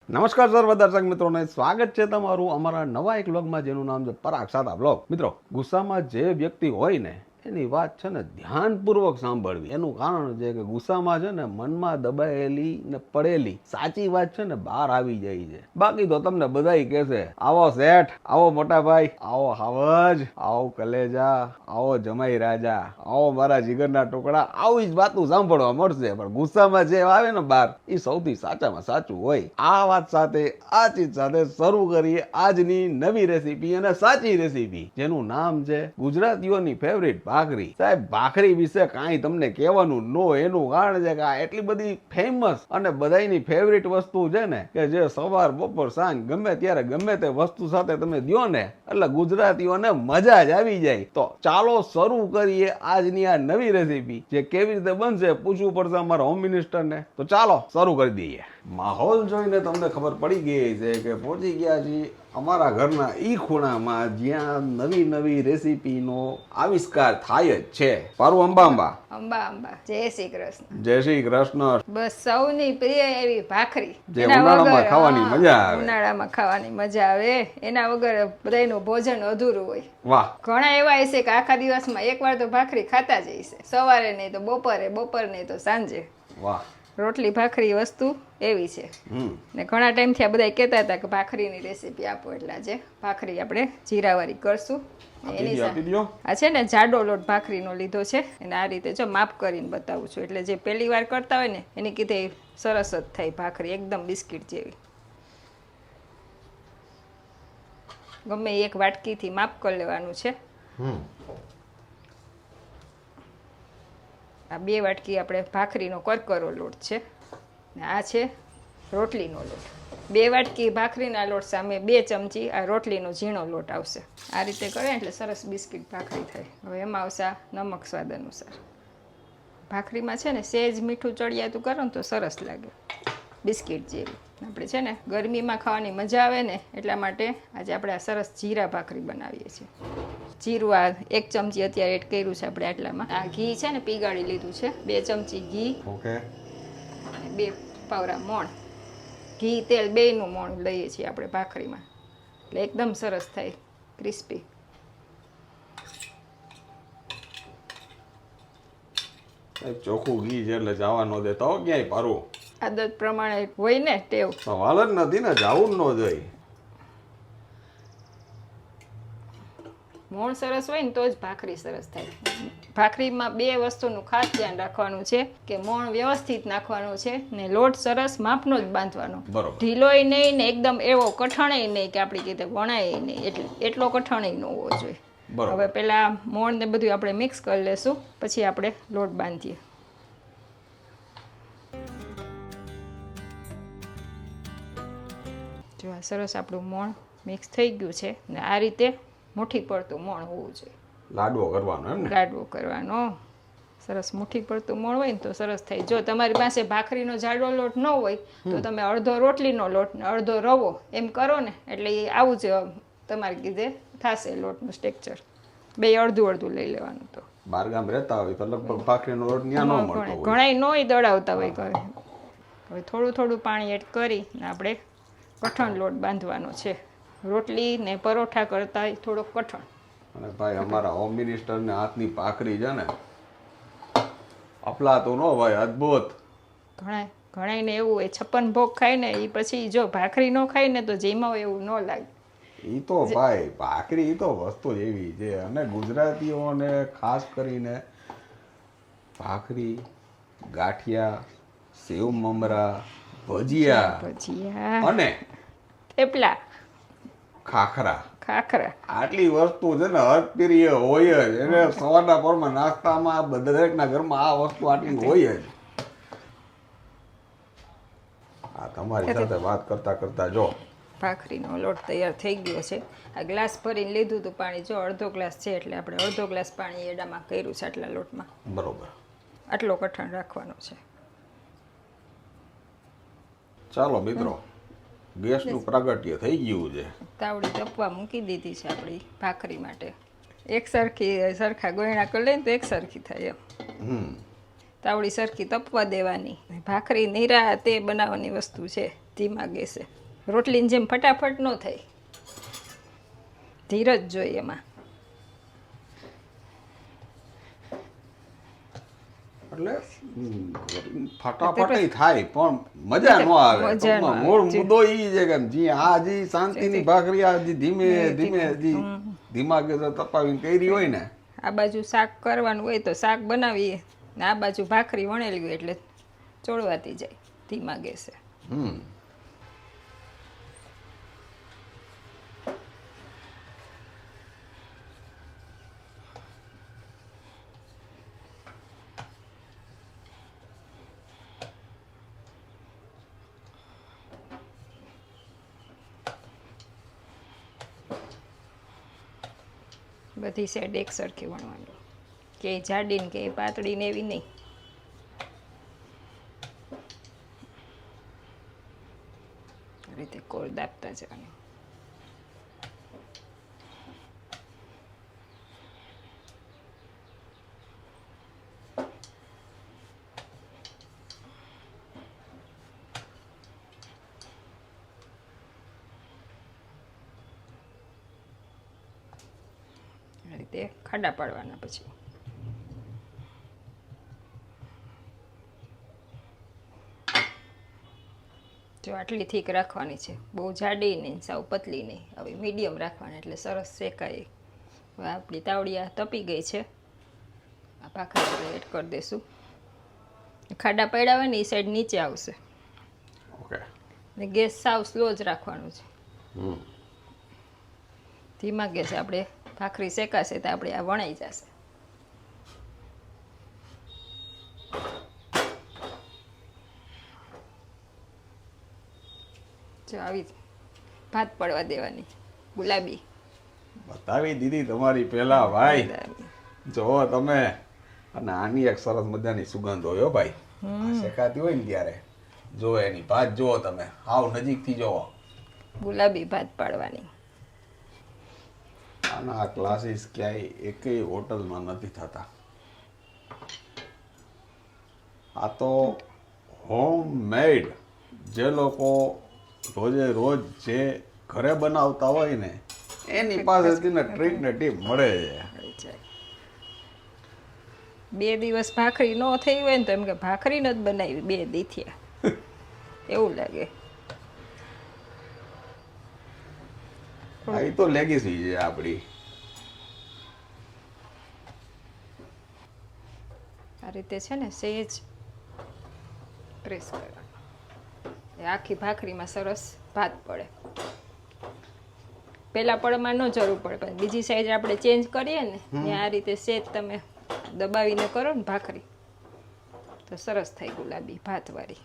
નમસ્કાર સર્વ દર્શક મિત્રોને સ્વાગત છે તમારું અમારા નવા એક વ્લોગમાં જેનું નામ છે પરાગ સાદા વ્લોગ. મિત્રો, ગુસ્સામાં જે વ્યક્તિ હોય ને એની વાત છે ને ધ્યાનપૂર્વક સાંભળવી. એનું કારણ છે કે ગુસ્સામાં છે ને મનમાં દબાયેલી ને પડેલી સાચી વાત છે ને બહાર આવી જાય છે. બાકી તો તમને બધાય કહેશે, આવો શેઠ, આવો મોટા ભાઈ, આવો હાવજ, આવો કલેજા, આવો જમાઈ રાજા, આવો મારા જીગરના ટુકડા, આવી જ વાતો સાંભળવા મળશે. પણ ગુસ્સામાં જે આવે ને બહાર, એ સૌથી સાચામાં સાચું હોય. આ વાત સાથે આ ચીજ સાથે શરૂ કરીએ આજની નવી રેસીપી અને સાચી રેસીપી, જેનું નામ છે ગુજરાતીઓની ફેવરિટ ભાખરી. સાહેબ, ભાખરી વિશે કાંઈ તમને કહેવાનું ન હોય. એનું કારણ છે કે આ એટલી બધી ફેમસ અને બધાની ફેવરિટ વસ્તુ છે ને કે જે સવાર બપોર સાંજ ગમે ત્યારે ગમે તે વસ્તુ સાથે તમે દ્યો ને એટલે ગુજરાતીઓને મજા જ આવી જાય. તો ચાલો શરૂ કરીએ આજની આ નવી રેસીપી. જે કેવી રીતે બનશે પૂછવું પડશે અમારા હોમ મિનિસ્ટરને. તો ચાલો શરૂ કરી દઈએ. માહોલ જોઈને તમને ખબર પડી ગઈ છે કે પહોંચી ગયા છીએ અમારા ઘરના ઈ ખૂણામાં જ્યાં નવી નવી રેસીપીનો આવિષ્કાર થાય જ છે. પારું અંબા અંબા અંબા અંબા. જય શ્રી કૃષ્ણ. જય શ્રી કૃષ્ણ. બસ સૌની પ્રિય એવી ભાખરી, જે ઉનાળામાં ખાવાની મજા આવે. ઉનાળામાં ખાવાની મજા આવે. એના વગર બધાયનું ભોજન અધૂરું હોય. વાહ. ઘણા એવા હશે કે આખા દિવસમાં એકવાર તો ભાખરી ખાતા જ હશે. સવારે નહીં તો બપોરે, બપોર નહીં તો સાંજે. વાહ. રોટલી ભાખરી વસ્તુ એવી છે. ને ઘણા ટાઈમથી આ બધા કહેતા હતા કે ભાખરીની રેસીપી આપો, એટલે આજે ભાખરી આપણે જીરાવાળી કરશું. આ છે ને જાડો લોટ ભાખરીનો લીધો છે અને આ રીતે જો માપ કરીને બતાવું છું. એટલે જે પહેલી વાર કરતા હોય ને એની કીધે સરસ જ થાય ભાખરી, એકદમ બિસ્કિટ જેવી. ગમે એક વાટકીથી માપ કરી લેવાનું છે. આ 2 વાટકી આપણે ભાખરીનો કરકરો લોટ છે ને આ છે રોટલીનો લોટ. 2 વાટકી ભાખરીના લોટ સામે 2 ચમચી આ રોટલીનો ઝીણો લોટ આવશે. આ રીતે કરે એટલે સરસ બિસ્કિટ ભાખરી થાય. હવે એમાં આવશે આ નમક સ્વાદ અનુસાર. ભાખરીમાં છે ને સહેજ મીઠું ચડિયાતું કરો ને તો સરસ લાગે, બિસ્કિટ જેવી. આપણે છે ને ગરમીમાં ખાવાની મજા આવે ને એટલા માટે આજે આપણે આ સરસ જીરા ભાખરી બનાવીએ છીએ. જીરું આ 1 ચમચી અત્યારે એડ કર્યું છે આપણે આટલામાં. આ ઘી છે ને પીગાળી લીધું છે. 2 ચમચી ઘી, ઓકે, અને 2 પાવરા મોણ. ઘી તેલ બેયનું મોણ લઈએ છીએ આપણે ભાખરીમાં એટલે એકદમ સરસ થાય, ક્રિસ્પી. ચોખ્ખું ઘી છે એટલે જવા ન દેતા હો ક્યાંય. પારું આદત પ્રમાણે હોય ને ટેવ, સવાલ જ નથી ને, જવું ન જોઈએ. મોણ સરસ હોય ને તો જ ભાખરી સરસ થાય. ભાખરીમાં 2 વસ્તુનું ખાસ ધ્યાન રાખવાનું છે કે મોણ વ્યવસ્થિત નાખવાનું છે ને લોટ સરસ માપનો જ બાંધવાનો. ઢીલોય નહીં ને એકદમ એવો કઠણાય નહીં કે આપણી કીધે વણાય નહીં, એટલો કઠણાય ન હોવો જોઈએ. હવે પેલા મોણ ને બધું આપણે મિક્સ કરી લેશું, પછી આપણે લોટ બાંધીએ. જો આ સરસ આપણું મોણ મિક્સ થઈ ગયું છે ને આ રીતે મુઠ્ઠી પડતું મોણ હોવું જોઈએ. લાડવો કરવાનો એમ ને? લાડવો કરવાનો. સરસ મુઠ્ઠી પડતું મોણ હોય ને તો સરસ થાય. જો તમારી પાસે ભાખરીનો જાડો લોટ ન હોય તો તમે અડધો રોટલીનો લોટ ને અડધો રવો એમ કરો ને એટલે એ આવું જ તમારે કીધે થશે લોટનું સ્ટ્રક્ચર. 2 અડધું અડધું લઈ લેવાનું. તો બહારગામ રહેતા હોય તો લગભગ ભાખરીનો લોટ ન્યા ન મળતો હોય. ઘણાય નોય દળાવતા હોય ઘરે. હવે થોડું થોડું પાણી એડ કરી ને આપણે કઠણ લોટ બાંધવાનો છે. રોટલી ને પરોઠા કરતા થોડોક કઠણ. અને ભાઈ અમારા હોમ મિનિસ્ટર ને હાથની ભાખરી છે ને અફલાતું ન ભાઈ, અદ્ભુત. ઘણા ને એવું હોય 56 ભોગ ખાય ને એ પછી જો ભાખરી ન ખાય ને તો જેમાં હોય એવું ન લાગે. ઈ તો ભાઈ ભાખરી ઈ તો વસ્તુ એવી છે. અને ગુજરાતીઓને ખાસ કરીને ભાખરી, ગાંઠિયા, સેવ મમરા, ભજીયા અને થેપલા, ખાખરા આટલી વસ્તુ છે ને હરપ્રિય હોય જ. એને સવારના પોરમાં નાસ્તામાં દરેકના ઘરમાં આ વસ્તુ આટલી હોય જ. આ તમારી સાથે વાત કરતા કરતા જો ભાખરીનો લોટ તૈયાર થઈ ગયો છે. આ ગ્લાસ ભરીને લીધું હતું પાણી, જો અડધો ગ્લાસ છે એટલે આપણે અડધો ગ્લાસ પાણી એડામાં કર્યું છે આટલા લોટમાં. બરોબર. આટલો કઠણ રાખવાનો છે. ચાલો મિત્રો, ગેસનું પ્રાગટ્ય થઈ ગયું છે. તાવડી તપવા મૂકી દીધી છે આપણી ભાખરી માટે. સરખા ગોયણા કરી લઈને તો એક સરખી થાય એમ. તાવડી સરખી તપવા દેવાની. ભાખરી નિરા તે બનાવવાની વસ્તુ છે. ધીમા ગેસે. રોટલીની જેમ ફટાફટ ન થાય, ધીરજ જોઈએ એમાં. એટલે ફટાફટ થાય પણ મજા ન આવે. મજા ન આવે. મૂળ મુદ્દો ઈ છે કે જી આ જી શાંતિની ભાખરી આ જી ધીમે ધીમે જી ધીમા ગેસે તપાવીને કરી હોય ને, આ બાજુ શાક કરવાનું હોય તો શાક બનાવીએ ને આ બાજુ ભાખરી વણેલી હોય એટલે ચોળવાતી જાય ધીમા ગેસે. બધી સાઈડ એક સરખી વણવાનું, કે જાડી ને કે પાતળી ને એવી નહીં. આ રીતે કોળ દાબતા જવાનું. આ રીતે ખાડા પાડવાના. પછી જો આટલી થીક રાખવાની છે, બહુ જાડી નહીં સાવ પતલી નહીં, હવે મીડિયમ રાખવાની એટલે સરસ શેકાય. હવે આપણી તાવડિયા તપી ગઈ છે, આ ભાખરી આપણે એડ કરી દઈશું. ખાડા પડ્યા હોય ને એ સાઈડ નીચે આવશે. ઓકે. ને ગેસ સાવ સ્લો જ રાખવાનું છે. ધીમા ગેસે આપણે ભાખરી શેકાશે તો આપણે આ વણાઈ જશે. જો આવી ભાત પડવા દેવાની ગુલાબી. બતાવી દીધી તમારી પેલા ભાઈ, જો તમે. અને આની એક સરસ મજાની સુગંધ હોય ભાઈ, શેકાતી હોય ને ત્યારે જો એની ભાત જુઓ તમે, હાવ નજીકથી જોવો. ગુલાબી ભાત પાડવાની. આના ક્લાસીસ ક્યાંય એકેય હોટલમાં નથી થતા. આ તો હોમ મેડ, જે લોકો રોજે રોજ જે ઘરે બનાવતા હોય ને એની પાસેથી ને ટ્રીક ને ટીપ મળે છે. 2 દિવસ ભાખરી ન થઈ હોય ને તો એમ કે ભાખરી નથી બનાવી 2 દી થયા એવું લાગે. એ તો લેગેસી છે આપણી. આ રીતે છે ને સહેજ પ્રેસ કરવાનું, આખી ભાખરીમાં સરસ ભાત પડે. પેલા પડમાં ન જરૂર પડે, પણ બીજી સાઈડ આપણે ચેન્જ કરીએ ને આ રીતે સહેજ તમે દબાવીને કરો ને ભાખરી તો સરસ થાય ગુલાબી ભાતવાળી.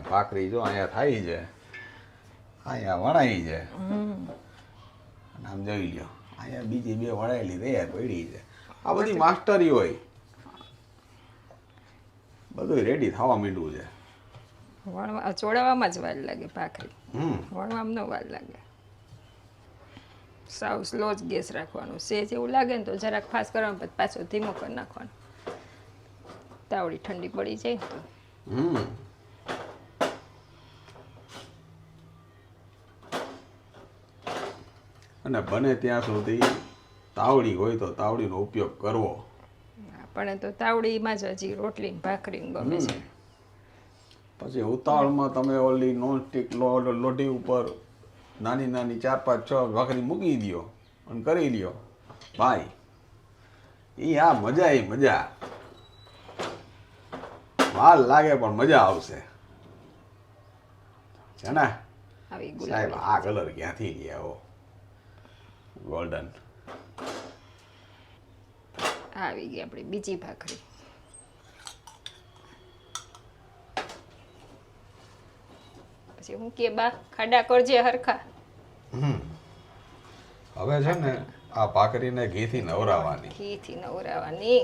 ભાખરી જો અહીંયા થાય છે, અહીંયા વણાઈ છે, આમ જોઈ લ્યો અહીંયા બીજી 2 વણાયેલી તૈયાર પડી છે. આ બધી માસ્ટરી હોય, બધું રેડી થવા માંડ્યું છે. વણવા ચોળાવામાં જ વાર લાગે ભાખરી, વણવામાં ન વાર લાગે. સાવ સ્લો જ ગેસ રાખવાનો. સેજ એવું લાગે ને તો જરાક ફાસ્ટ કરવાનું, પછી પાછો ધીમો કરી નાખવાનો. તાવડી ઠંડી પડી જાય તો અને બને ત્યાં સુધી તાવડી હોય તો તાવડીનો ઉપયોગ કરવો. પણ તો તાવડીમાં જ હજી રોટલી ભાખરી ગમે છે. પછી ઉતાવળમાં તમે ઓલી નોનસ્ટિક લોઢી ઉપર નાની નાની 4-5-6 ભાખરી મૂકી દો અને કરી લ્યો ભાઈ, એ આ મજા એ મજા. વાર લાગે પણ મજા આવશે છે ને સાહેબ. આ કલર ક્યાંથી ગયા હો, ગોલ્ડન. આવી ગઈ આપણી બીજી ભાખરી. પછી હું કે બા ખાડા કરજે હરખા. હવે છે ને આ ભાખરીને ઘીથી નવરાવવાની. ઘીથી નવરાવવાની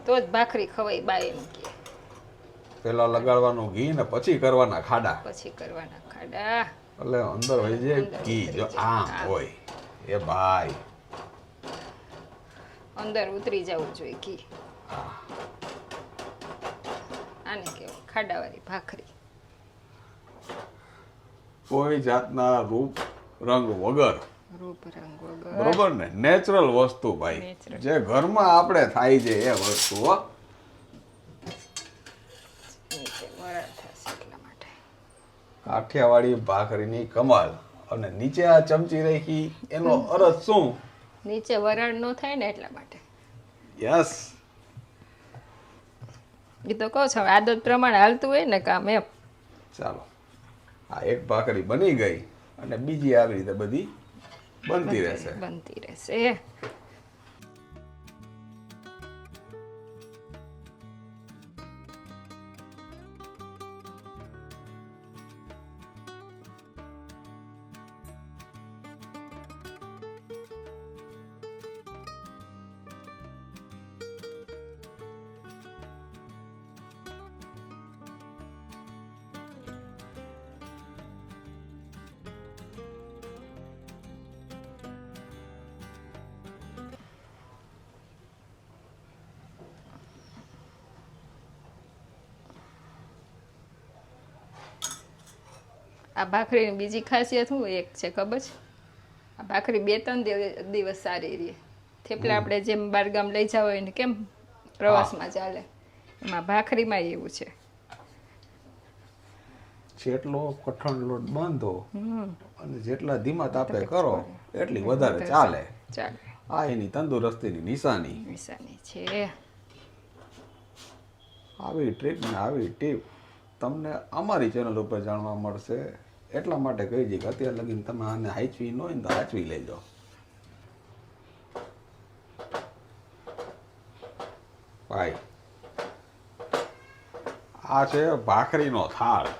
તો જ ભાખરી ખવાય બા એમ કે. પેલા લગાડવાનું ઘી ને પછી કરવાના ખાડા. પછી કરવાના ખાડા એટલે અંદર હોય છે ઘી. જો આ હોય એ ભાઈ અંદર ઉતરી જવું જોઈએ ઘી. આને કહેવાય ખાડાવાળી ભાખરી. કોઈ જાતના રૂપ રંગ વગર, રૂપ રંગ વગર. બરોબર ને, નેચરલ વસ્તુ ભાઈ, Natural. જે ઘરમાં આપણે થાય છે એ વસ્તુ હો. નીચે વરાળ થશે એટલા માટે. કાઠિયાવાડી ભાખરીની કમાલ. અને નીચે આ ચમચી રાખી એનો અર્થ શું? નીચે વરાળ ન થાય ને એટલા માટે. યસ. એ તો કહું છું આદત પ્રમાણે હાલતું હોય ને કામ એમ. ચાલો, આ એક ભાખરી બની ગઈ અને બીજી આવી રીતે બધી બનતી રહેશે. બનતી રહેશે. આ ભાખરીની બીજી ખાસિયત શું એક છે ખબર છે? આ ભાખરી 2-3 દિવસ સારી રહે. થેપલા આપણે જેમ બારગામ લઈ જાવ હોય ને કેમ પ્રવાસમાં ચાલે, એમાં ભાખરીમાં એવું છે. જેટલો કઠણ લોટ બાંધો અને જેટલા ધીમા તાપે કરો એટલી વધારે ચાલે. ચાલે. આ એની તંદુરસ્તીની નિશાની. નિશાની છે. આવી ટ્રીક ને આવી ટીપ તમને અમારી ચેનલ ઉપર જાણવા મળશે. એટલા માટે કહી છે કે અત્યાર લગીને તમે આને હાચવી ન હોય ને તો હાચવી લેજો. ભાઈ, આ છે ભાખરીનો થાળ.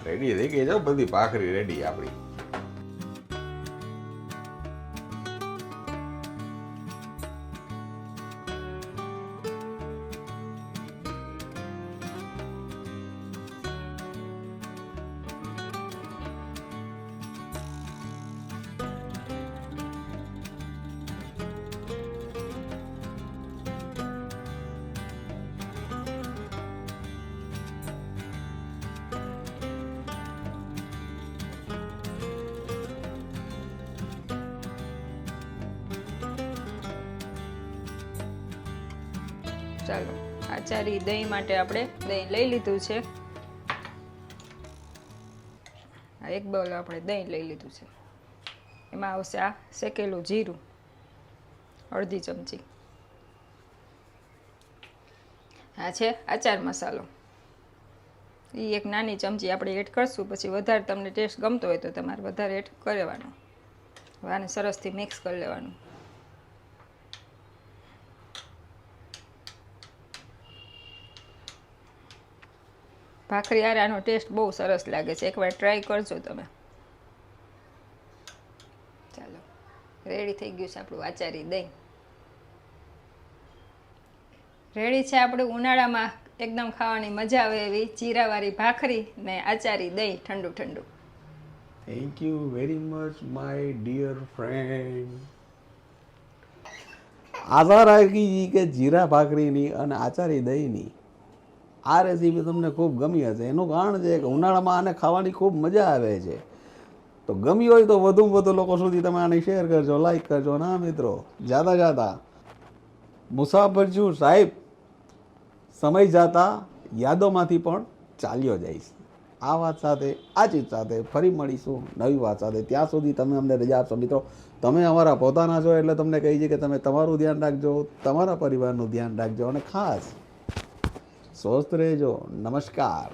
રેડી થઈ ગઈ છે બધી ભાખરી રેડી આપણી. ચાલો, આચારી દહીં માટે આપણે દહીં લઈ લીધું છે. આ એક બાઉલ આપણે દહીં લઈ લીધું છે. એમાં આવશે આ શેકેલું જીરું અડધી ચમચી. આ છે આચાર મસાલો, એ એક નાની ચમચી આપણે એડ કરશું. પછી વધારે તમને ટેસ્ટ ગમતો હોય તો તમારે વધારે એડ કરવાનો. હવે આને સરસથી મિક્સ કરી લેવાનું. ભાખરી યાર આનો ટેસ્ટ બહુ સરસ લાગે છે, એકવાર ટ્રાય કરજો તમે. ચાલો, રેડી થઈ ગયું છે આપણું આચારી દહીં. રેડી છે આપણું ઉનાળામાં એકદમ ખાવાની મજા આવે એવી જીરાવાળી ભાખરી ને આચારી દહીં ઠંડુ ઠંડુ. Thank you very much my dear friend. આશા રાખી કે જીરા ભાખરીની અને આચારી દહીંની આ રેસીપી તમને ખૂબ ગમી હશે. એનું કારણ છે કે ઉનાળામાં આને ખાવાની ખૂબ મજા આવે છે. તો ગમી હોય તો વધુમાં વધુ લોકો સુધી તમે આને શેર કરજો, લાઈક કરજો. ના મિત્રો, જાતા જાતા મુસાફર છું સાહેબ, સમય જાતા યાદોમાંથી પણ ચાલ્યો જઈશ. આ વાત સાથે, આ ચીજ સાથે ફરી મળીશું નવી વાત સાથે. ત્યાં સુધી તમે અમને રજા આપશો મિત્રો. તમે અમારા પોતાના છો એટલે તમને કહી છે કે તમે તમારું ધ્યાન રાખજો, તમારા પરિવારનું ધ્યાન રાખજો અને ખાસ સ્વસ્થ રહેજો. નમસ્કાર.